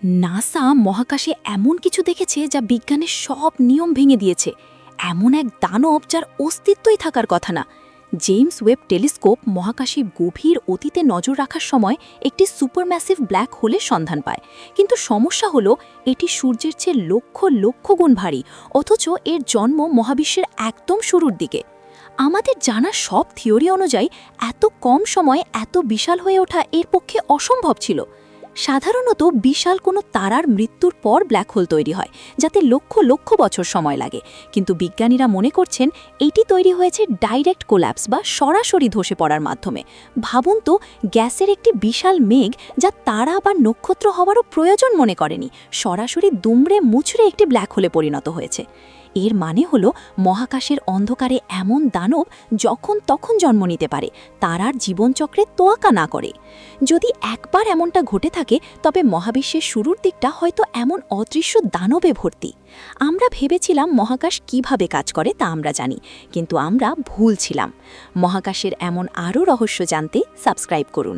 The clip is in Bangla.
নাসা মহাকাশে এমন কিছু দেখেছে যা বিজ্ঞানের সব নিয়ম ভেঙে দিয়েছে। এমন এক দানব যার অস্তিত্বই থাকার কথা না। জেমস ওয়েব টেলিস্কোপ মহাকাশে গভীর অতীতে নজর রাখার সময় একটি সুপারম্যাসিভ ব্ল্যাক হোলের সন্ধান পায়, কিন্তু সমস্যা হলো এটি সূর্যের চেয়ে লক্ষ লক্ষ গুণ ভারী, অথচ এর জন্ম মহাবিশ্বের একদম শুরুর দিকে। আমাদের জানা সব থিওরি অনুযায়ী এত কম সময়ে এত বিশাল হয়ে ওঠা এর পক্ষে অসম্ভব ছিল। সাধারণত বিশাল কোনো তারার মৃত্যুর পর ব্ল্যাক হোল তৈরি হয়, যাতে লক্ষ লক্ষ বছর সময় লাগে, কিন্তু বিজ্ঞানীরা মনে করছেন এটি তৈরি হয়েছে ডাইরেক্ট কোল্যাপস বা সরাসরি ধসে পড়ার মাধ্যমে। ভাবুন তো, গ্যাসের একটি বিশাল মেঘ যা তারা বা নক্ষত্র হওয়ারও প্রয়োজন মনে করেনি, সরাসরি দুমড়ে মুচড়ে একটি ব্ল্যাক হোলে পরিণত হয়েছে। এর মানে হলো মহাকাশের অন্ধকারে এমন দানব যখন তখন জন্ম নিতে পারে, তারার জীবনচক্রে তোয়াক্কা না করে। যদি একবার এমনটা ঘটে থাকে, তবে মহাবিশ্বের শুরুর দিকটা হয়তো এমন অদৃশ্য দানবে ভর্তি। আমরা ভেবেছিলাম মহাকাশ কিভাবে কাজ করে তা আমরা জানি, কিন্তু আমরা ভুল ছিলাম। মহাকাশের এমন আরও রহস্য জানতে সাবস্ক্রাইব করুন।